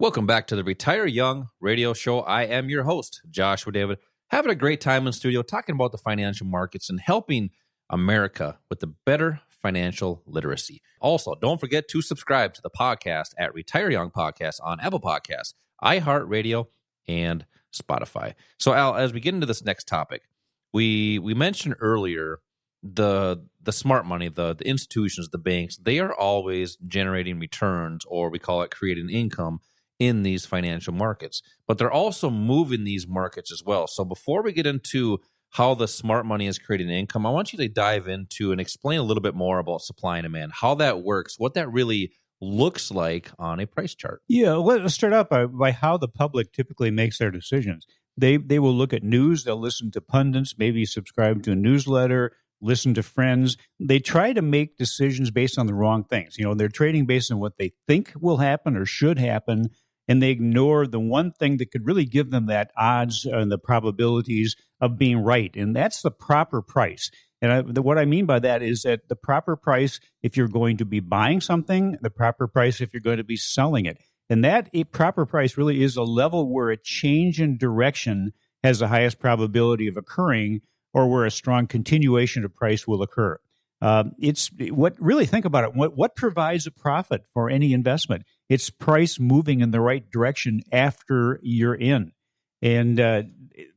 Welcome back to the Retire Young radio show. I am your host, Joshua David, having a great time in studio talking about the financial markets and helping America with the better financial literacy. Also, don't forget to subscribe to the podcast at Retire Young Podcast on Apple Podcasts, iHeartRadio, and Spotify. So, Al, as we get into this next topic, we mentioned earlier the smart money, the institutions, the banks, they are always generating returns, or we call it creating income in these financial markets, but they're also moving these markets as well. So before we get into how the smart money is creating income, I want you to dive into and explain a little bit more about supply and demand, how that works, what that really looks like on a price chart. Yeah, let's start out by how the public typically makes their decisions. They will look at news, they'll listen to pundits, maybe subscribe to a newsletter, listen to friends. They try to make decisions based on the wrong things. You know, they're trading based on what they think will happen or should happen, and they ignore the one thing that could really give them that odds and the probabilities of being right, and that's the proper price. And what I mean by that is that the proper price if you're going to be buying something, the proper price if you're going to be selling it. And that a proper price really is a level where a change in direction has the highest probability of occurring, or where a strong continuation of price will occur. It's what really think about it. What provides a profit for any investment? It's price moving in the right direction after you're in. And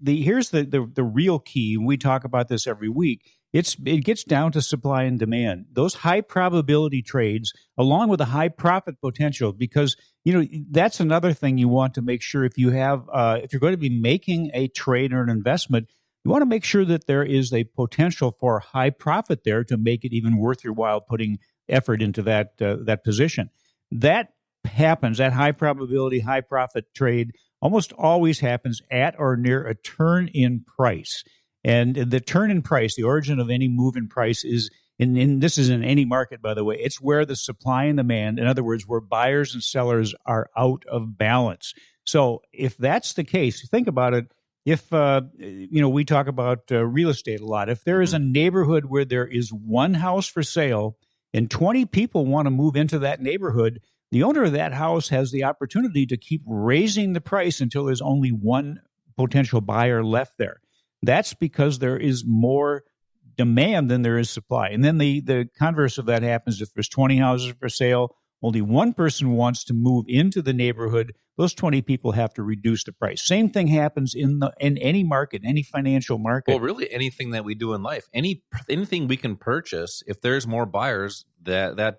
here's the real key. And we talk about this every week. It gets down to supply and demand. Those high probability trades, along with a high profit potential, because that's another thing you want to make sure if you have if you're going to be making a trade or an investment. You want to make sure that there is a potential for high profit there to make it even worth your while putting effort into that position. That happens, that high probability, high profit trade almost always happens at or near a turn in price. And the turn in price, the origin of any move in price is, this is in any market, by the way, it's where the supply and demand, in other words, where buyers and sellers are out of balance. So if that's the case, think about it. If, we talk about real estate a lot, if there is a neighborhood where there is one house for sale and 20 people want to move into that neighborhood, the owner of that house has the opportunity to keep raising the price until there's only one potential buyer left there. That's because there is more demand than there is supply. And then the converse of that happens if there's 20 houses for sale, only one person wants to move into the neighborhood, those 20 people have to reduce the price. Same thing happens in any market, any financial market. Well, really anything that we do in life, anything we can purchase, if there's more buyers, that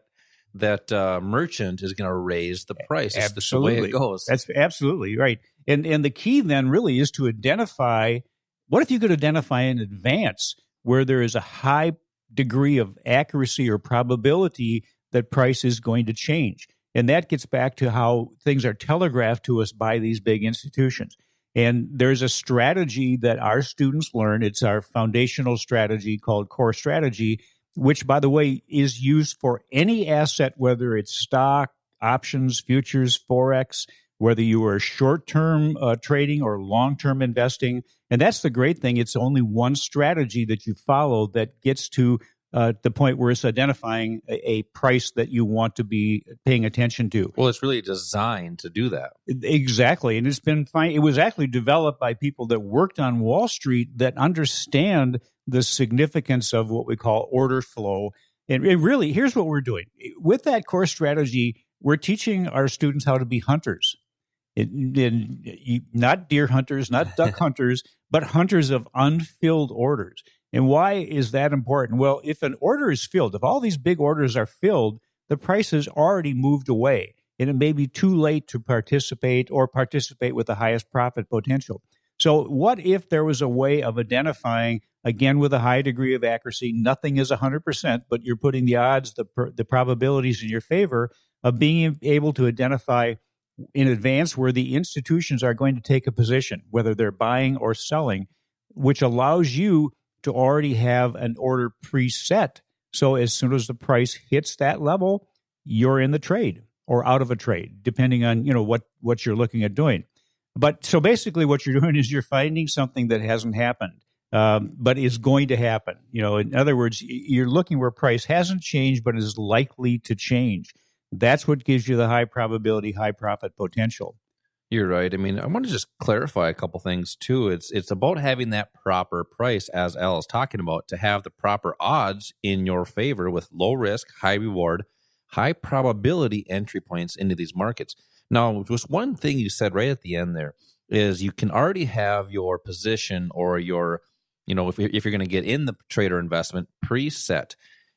merchant is going to raise the price. It's just the way it goes. That's absolutely right. And the key then really is to identify, what if you could identify in advance where there is a high degree of accuracy or probability that price is going to change. And that gets back to how things are telegraphed to us by these big institutions. And there's a strategy that our students learn. It's our foundational strategy called core strategy, which, by the way, is used for any asset, whether it's stock, options, futures, Forex, whether you are short-term trading or long-term investing. And that's the great thing. It's only one strategy that you follow that gets to the point where it's identifying a price that you want to be paying attention to. Well, it's really designed to do that. Exactly. And it's been fine. It was actually developed by people that worked on Wall Street that understand the significance of what we call order flow. And really, here's what we're doing. With that core strategy, we're teaching our students how to be hunters. Not deer hunters, not duck hunters, but hunters of unfilled orders. And why is that important? Well, if an order is filled, if all these big orders are filled, the price has already moved away, and it may be too late to participate with the highest profit potential. So what if there was a way of identifying, again, with a high degree of accuracy, nothing is 100%, but you're putting the odds, the probabilities in your favor of being able to identify in advance where the institutions are going to take a position, whether they're buying or selling, which allows you to already have an order preset. So as soon as the price hits that level, you're in the trade or out of a trade, depending on what you're looking at doing. But so basically what you're doing is you're finding something that hasn't happened, but is going to happen. In other words, you're looking where price hasn't changed, but is likely to change. That's what gives you the high probability, high profit potential. You're right. I mean, I want to just clarify a couple things too. It's about having that proper price, as Al is talking about, to have the proper odds in your favor with low risk, high reward, high probability entry points into these markets. Now, just one thing you said right at the end there is you can already have your position or your, if you're going to get in the trade or investment preset.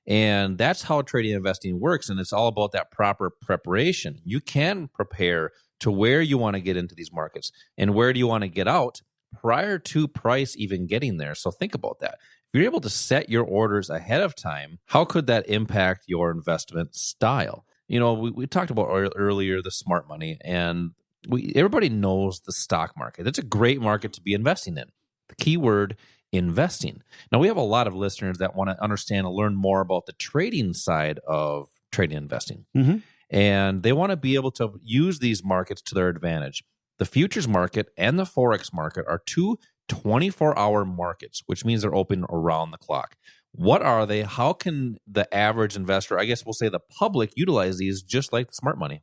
And that's how trading and investing works. And it's all about that proper preparation. You can prepare to where you want to get into these markets and where do you want to get out prior to price even getting there. So think about that. If you're able to set your orders ahead of time, how could that impact your investment style? We talked about earlier the smart money, and everybody knows the stock market. It's a great market to be investing in. The key word, investing. Now, we have a lot of listeners that want to understand and learn more about the trading side of trading and investing. Mm-hmm. And they want to be able to use these markets to their advantage. The futures market and the Forex market are two 24-hour markets, which means they're open around the clock. What are they? How can the average investor, I guess we'll say the public, utilize these just like the smart money?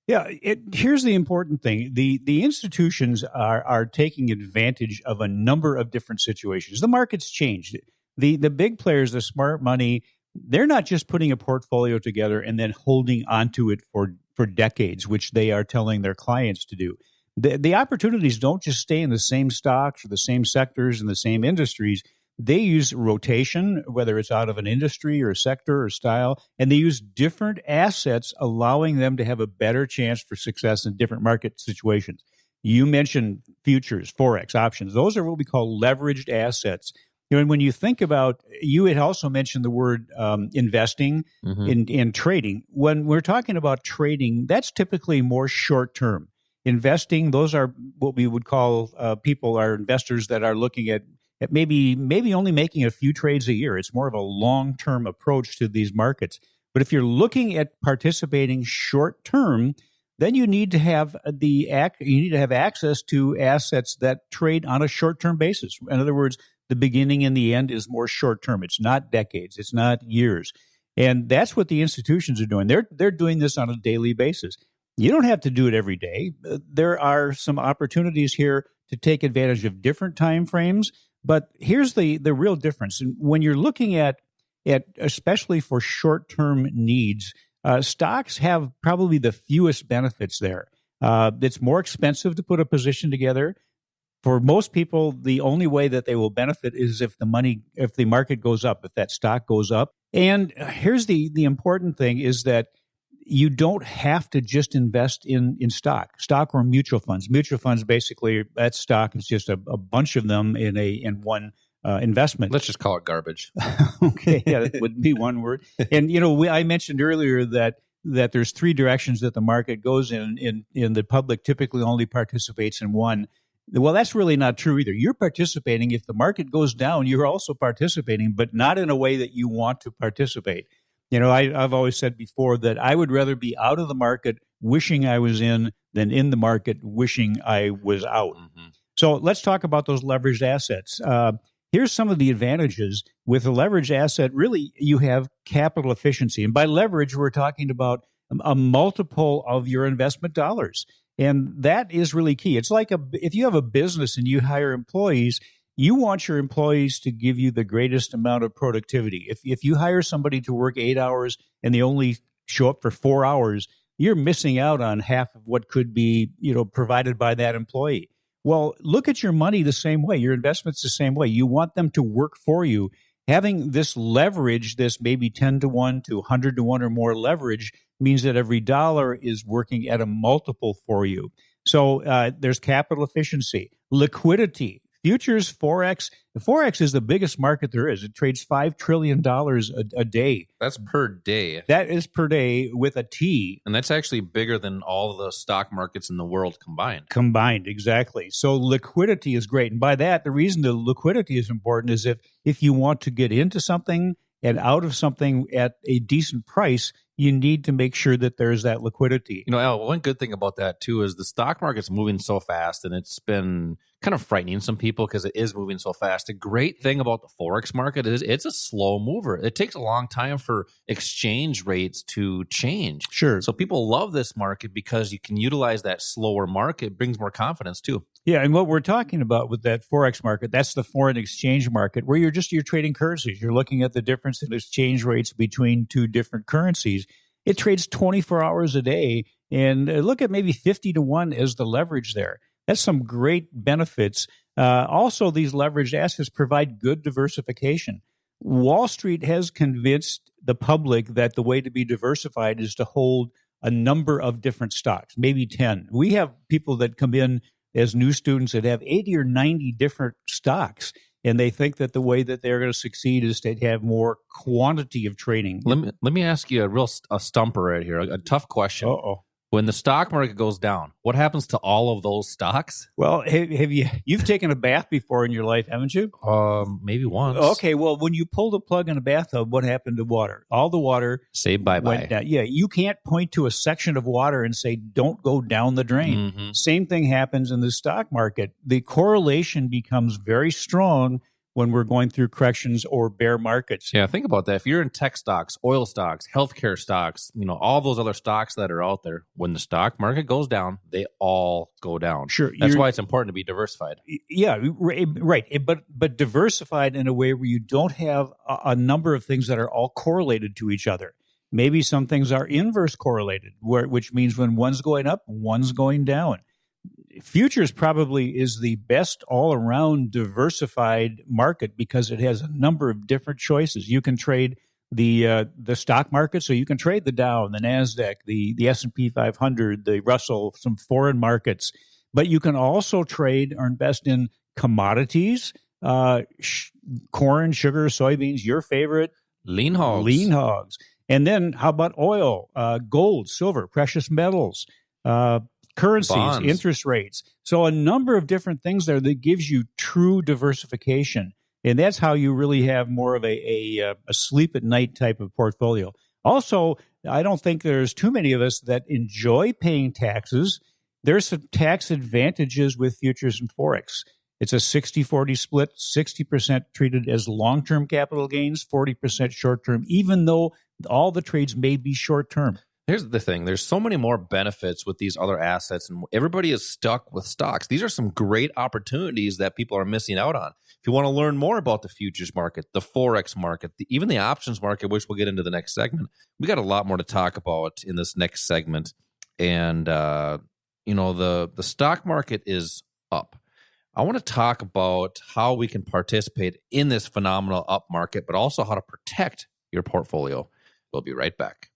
Yeah, here's the important thing. The institutions are taking advantage of a number of different situations. The market's changed. The big players, the smart money, they're not just putting a portfolio together and then holding onto it for decades, which they are telling their clients to do. The opportunities don't just stay in the same stocks or the same sectors and the same industries. They use rotation, whether it's out of an industry or a sector or style, and they use different assets, allowing them to have a better chance for success in different market situations. You mentioned futures, Forex, options. Those are what we call leveraged assets. And when you think about, you had also mentioned the word investing in trading. When we're talking about trading, that's typically more short term. Investing, those are what we would call people are investors that are looking at maybe only making a few trades a year. It's more of a long term approach to these markets. But if you're looking at participating short term, then you need to have access to assets that trade on a short term basis. In other words, the beginning and the end is more short term. It's not decades. It's not years. And that's what the institutions are doing. They're doing this on a daily basis. You don't have to do it every day. There are some opportunities here to take advantage of different time frames. But here's the real difference. When you're looking at especially for short term needs, stocks have probably the fewest benefits there. It's more expensive to put a position together. For most people, the only way that they will benefit is if the market goes up, if that stock goes up. And here's the important thing is that you don't have to just invest in stock or mutual funds. Mutual funds, basically, that stock is just a bunch of them in one investment. Let's just call it garbage. Okay, yeah, that would be one word. And I mentioned earlier that there's three directions that the market goes in the public typically only participates in one. Well, that's really not true either. You're participating. If the market goes down, you're also participating, but not in a way that you want to participate. I've always said before that I would rather be out of the market wishing I was in than in the market wishing I was out. Mm-hmm. So let's talk about those leveraged assets. Here's some of the advantages. With a leveraged asset, really, you have capital efficiency. And by leverage, we're talking about a multiple of your investment dollars. And that is really key. It's like if you have a business and you hire employees, you want your employees to give you the greatest amount of productivity. If you hire somebody to work 8 hours and they only show up for 4 hours, you're missing out on half of what could be, provided by that employee. Well, look at your money the same way. Your investments the same way. You want them to work for you. Having this leverage, this maybe 10 to 1 to 100 to 1 or more leverage, means that every dollar is working at a multiple for you. So there's capital efficiency, liquidity, futures, Forex. Forex is the biggest market there is. It trades $5 trillion a day. That's per day. That is per day with a T. And that's actually bigger than all the stock markets in the world combined. Combined, exactly. So liquidity is great. And by that, the reason the liquidity is important is if you want to get into something and out of something at a decent price, you need to make sure that there's that liquidity. Al, one good thing about that too is the stock market's moving so fast, and it's been kind of frightening some people because it is moving so fast. The great thing about the Forex market is it's a slow mover. It takes a long time for exchange rates to change. Sure. So people love this market because you can utilize that slower market. It brings more confidence too. Yeah, and what we're talking about with that Forex market, that's the foreign exchange market where you're trading currencies. You're looking at the difference in exchange rates between two different currencies. It trades 24 hours a day, and look at maybe 50 to 1 as the leverage there. That's some great benefits. Also, these leveraged assets provide good diversification. Wall Street has convinced the public that the way to be diversified is to hold a number of different stocks, maybe 10. We have people that come in as new students that have 80 or 90 different stocks, and they think that the way that they're going to succeed is to have more quantity of trading. Let me ask you a stumper right here, a tough question. Uh-oh. When the stock market goes down, what happens to all of those stocks? Well, you've taken a bath before in your life, haven't you? Maybe once. Okay, well, when you pulled a plug in a bathtub, what happened to water? All the water say bye-bye. Went down. Yeah, you can't point to a section of water and say, don't go down the drain. Mm-hmm. Same thing happens in the stock market. The correlation becomes very strong when we're going through corrections or bear markets. Yeah, think about that. If you're in tech stocks, oil stocks, healthcare stocks, all those other stocks that are out there, when the stock market goes down, they all go down. Sure. That's why it's important to be diversified. Yeah, right. But diversified in a way where you don't have a number of things that are all correlated to each other. Maybe some things are inverse correlated, which means when one's going up, one's going down. Futures probably is the best all-around diversified market because it has a number of different choices. You can trade the stock market, so you can trade the Dow, the Nasdaq, the S&P 500, the Russell, some foreign markets, but you can also trade or invest in commodities, corn, sugar, soybeans, your favorite, lean hogs, and then how about oil, gold, silver, precious metals, currencies, bonds, interest rates. So a number of different things there that gives you true diversification. And that's how you really have more of a sleep at night type of portfolio. Also, I don't think there's too many of us that enjoy paying taxes. There's some tax advantages with futures and Forex. It's a 60-40 split, 60% treated as long-term capital gains, 40% short-term, even though all the trades may be short-term. Here's the thing. There's so many more benefits with these other assets, and everybody is stuck with stocks. These are some great opportunities that people are missing out on. If you want to learn more about the futures market, the Forex market, even the options market, which we'll get into the next segment, we got a lot more to talk about in this next segment. And, the stock market is up. I want to talk about how we can participate in this phenomenal up market, but also how to protect your portfolio. We'll be right back.